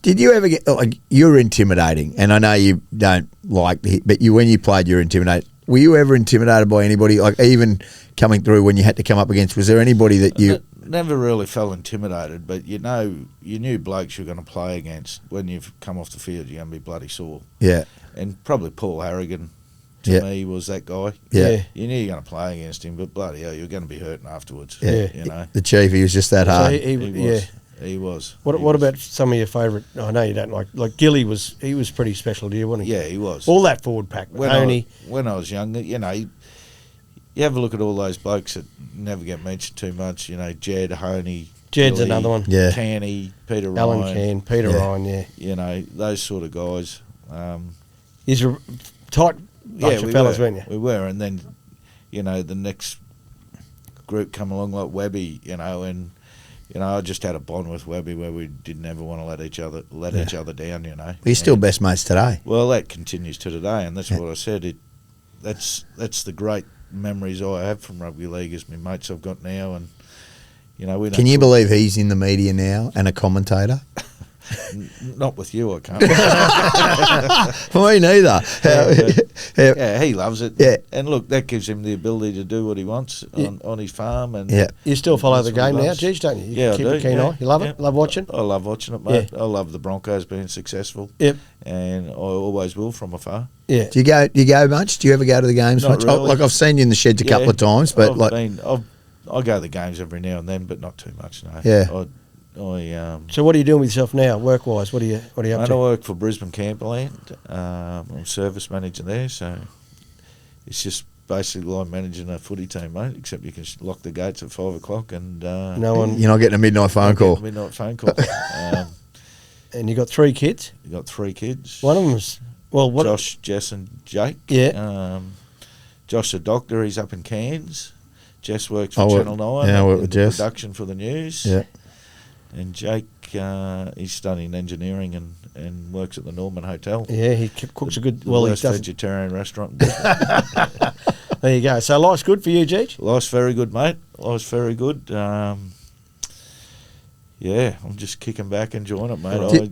Did you ever get like you're intimidating? And I know you don't like, but when you played, you're intimidated. Were you ever intimidated by anybody? Like even coming through when you had to come up against, was there anybody that you? Never really felt intimidated, but you knew blokes you're going to play against. When you've come off the field, you're going to be bloody sore. Yeah, And probably Paul Harrigan, to Yeah. me, was that guy. yeah, You knew you're going to play against him, but bloody hell, you're going to be hurting afterwards. yeah. You know, The chief, he was just that So hard. he was. He was. What He was. about some of your favourite? I know you don't like Gilly was. He was pretty special to you, wasn't he? Yeah, he was. All that forward pack. when Only I was younger, you have a look at all those blokes that never get mentioned too much. Jed, Honey, Jed's Gilly, another one. Yeah. Canny, Peter Alan Ryan. Can, Peter Yeah. Ryan. Yeah, Those sort of guys. he's a tight bunch of fellas, weren't you? We were, and then, the next group come along like Webby, and I just had a bond with Webby where we didn't ever want to let each other down, You're still And- best mates today. Well, that continues to today, and that's what I said. That's the great memories I have from rugby league is my mates I've got now, and we don't Can you believe he's in the media now and a commentator? not with you, I can't. Me neither. Yeah, he loves it. Yeah. And look, that gives him the ability to do what he wants on his farm. And Yeah. You still follow the That's what he game now, loves. Gigi, don't you? You Yeah, I keep do. a keen yeah, eye. You love it? yeah. Love watching? I love watching it, mate. I love the Broncos being successful. Yep. And I always will from afar. Yeah. Do you go much? Do you ever go to the games Not much? really. Like I've seen you in the sheds a couple of times, but I go to the games every now and then, but not too much. No. Yeah. So what are you doing with yourself now, work-wise? What are you up I to? work for Brisbane Camperland. I'm service manager there, so it's just basically like managing a footy team, mate. Except you can lock the gates at 5 o'clock and No one. you're not getting a midnight phone call. Midnight phone call. And you got 3 kids. You got 3 kids. One of them's Well, what? Josh, Jess, and Jake. Yeah. Josh, the doctor, he's up in Cairns. Jess works for Channel 9. Yeah, I work with in Jess. Production for the news. Yeah. And Jake, he's studying engineering and works at the Norman Hotel. Yeah, he cooks a good. The Well, he worst doesn't. vegetarian restaurant in Brisbane. There you go. So life's good for you, Jeej? Life's very good, mate. Life's very good. Yeah, I'm just kicking back, enjoying it, mate.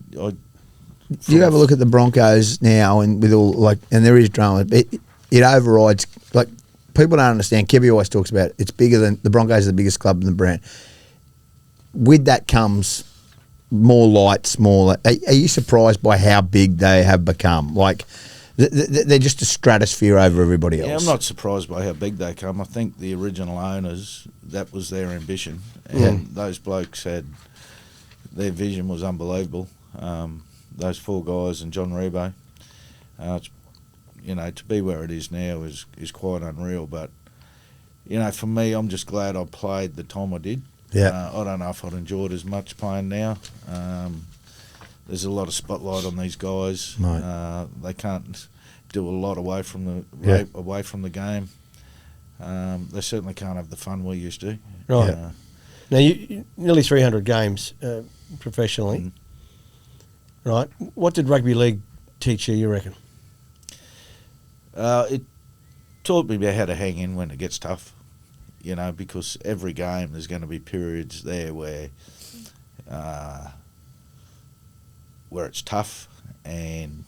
Do you have a look at the Broncos now, and with all and there is drama. It overrides. Like, people don't understand. Kevie always talks about it's bigger than the Broncos are the biggest club in the brand. With that comes more lights, more. Are you surprised by how big they have become? Like, they're just a stratosphere over everybody else. Yeah, I'm not surprised by how big they come. I think the original owners, that was their ambition, and those blokes had their vision was unbelievable. Those four guys and John Rebo, to be where it is now is quite unreal. But for me, I'm just glad I played the time I did. Yeah, I don't know if I'd enjoyed as much playing now. There's a lot of spotlight on these guys. Right. They can't do a lot away from the game. They certainly can't have the fun we used to. Right. Now, you nearly 300 games professionally. Right. What did rugby league teach you reckon? It taught me about how to hang in when it gets tough. Because every game there's going to be periods there where it's tough and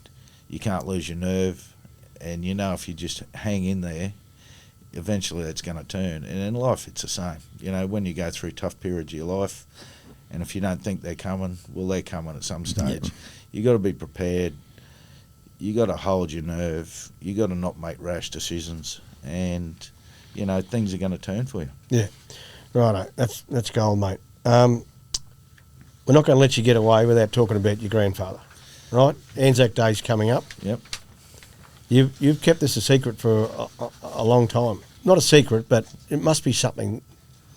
you can't lose your nerve, and if you just hang in there, eventually it's going to turn. And in life it's the same. When you go through tough periods of your life, and if you don't think they're coming, well, they're coming at some stage. Yep. You got to be prepared. You got to hold your nerve. You got to not make rash decisions, and things are going to turn for you. Yeah, righto. That's gold, mate. We're not going to let you get away without talking about your grandfather, right? Anzac Day's coming up. Yep. You've kept this a secret for a long time. Not a secret, but it must be something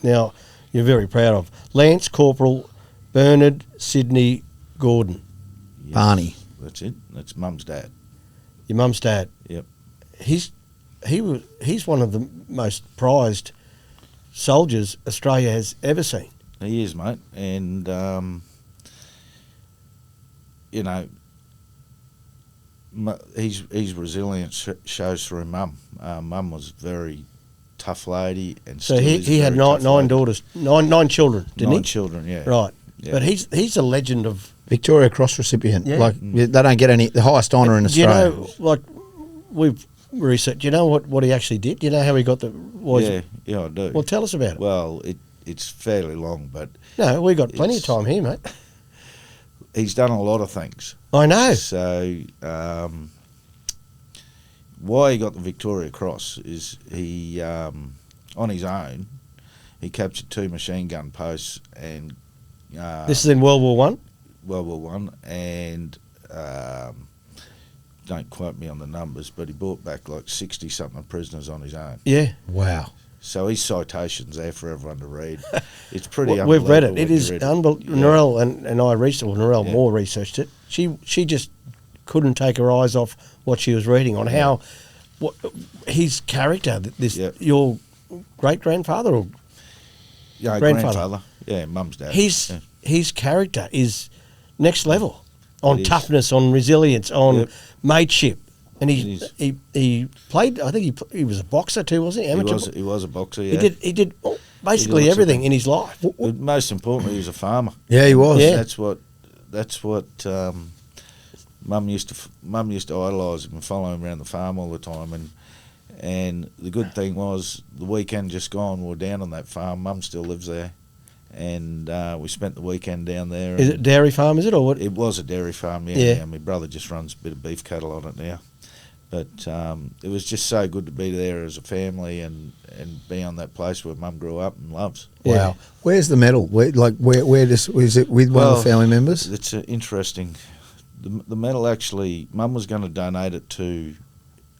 now you're very proud of. Lance Corporal Bernard Sidney Gordon. Yes, Barney. That's it. That's Mum's dad. Your mum's dad. Yep. He's one of the most prized soldiers Australia has ever seen. He is, mate, and his resilience shows through Mum. Mum was a very tough lady, and so he had nine daughters, nine children, didn't he? 9 children, yeah. Right, yeah. But he's a legend of Victoria Cross recipient. Yeah. Like they don't get the highest honour in Australia. We've researched. Do you know what he actually did? Do you know how he got the? Yeah, I do. Well, tell us about it. Well, it's fairly long, but no, we got plenty of time here, mate. He's done a lot of things. I know. So, why he got the Victoria Cross is he, on his own, he captured 2 machine gun posts, and this is in World War One. World War One, and don't quote me on the numbers, but he brought back like 60-something prisoners on his own. Yeah. Wow. So his citation's there for everyone to read. It's pretty well, we've read it. It is unbelievable. Norelle and I researched. Norelle Moore researched it. She just couldn't take her eyes off what she was reading on how his character. Your great grandfather or grandfather. Yeah, Mum's dad. His character is next level on toughness, on resilience, on mateship. And he played. I think he was a boxer too, wasn't he? Amateur. He was a boxer. Yeah. He did basically everything in his life. But most importantly, he was a farmer. Yeah, he was. Yeah. That's what Mum used to idolise him and follow him around the farm all the time. And the good thing was the weekend just gone. We were down on that farm. Mum still lives there, and we spent the weekend down there. Is it a dairy farm? Is it or what? It was a dairy farm. Yeah. My brother just runs a bit of beef cattle on it now. But it was just so good to be there as a family and be on that place where Mum grew up and loves. Wow. Yeah. Where's the medal? Where is it with one of the family members? It's interesting. The medal actually, Mum was going to donate it to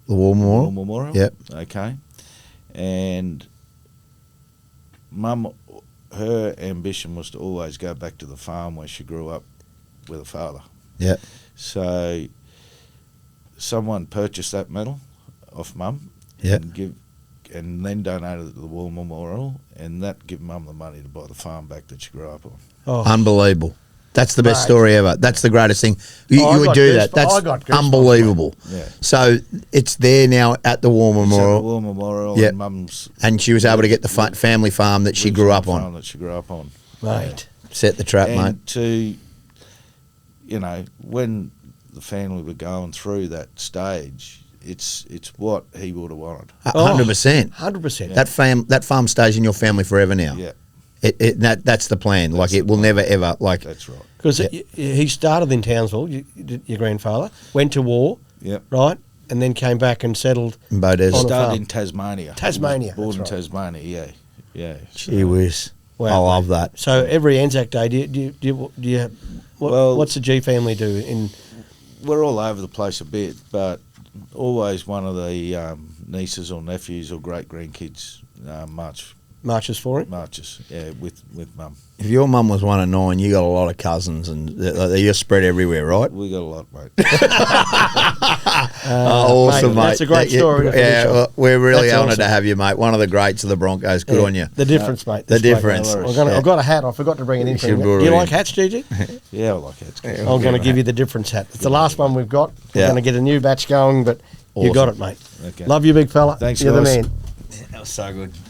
the War Memorial. Yep. Okay. And Mum, her ambition was to always go back to the farm where she grew up with her father. Yep. So someone purchased that medal off Mum, Yeah. and then donated it to the War Memorial, and that give Mum the money to buy the farm back that she grew up on. Oh. Unbelievable. That's the best Mate. story ever. That's the greatest thing. I You would got do goosebumps. that. That's I got goosebumps, unbelievable. Yeah. So it's there now at the War It's at the Memorial, War Memorial, Yep. and Mum's and she was able to get the family farm that she grew up farm on. That she grew up on, Mate. Set the trap, and mate. to, when the family were going through that stage, it's what he would have wanted. 100%. 100%. That farm stays in your family forever now. Yeah, That's the plan. That's It will never ever that's right. Because he started in Townsville, your grandfather, went to war, Yep. right, and then came back and settled. in Beaudesert. On a Started farm. in Tasmania. Tasmania, Born in that's right. Tasmania. Yeah. Gee whiz. Wow, I love that. So every Anzac Day, do you Well- what's the G family do in? We're all over the place a bit, but always one of the nieces or nephews or great grandkids Marches for him? marches. Yeah, with Mum. If your mum was 1 of 9, you got a lot of cousins, and you're spread everywhere, right? We got a lot, mate. Awesome, mate. That's a great story. to finish Yeah, on. well, we're really That's honoured awesome. to have you, mate. One of the greats of the Broncos. Good Yeah, on you. The difference, mate. The This bloke. difference. I've got a hat. I forgot to bring it in. You For should you. brought Do you it like in. hats, Gigi? Yeah, I like it. Yeah. I'm going to give you the difference hat. It's the last one we've got. We're Yeah. going to get a new batch going, but you got it, mate. Okay. Love you, big fella. Thanks, You're the guys. man. That was so good.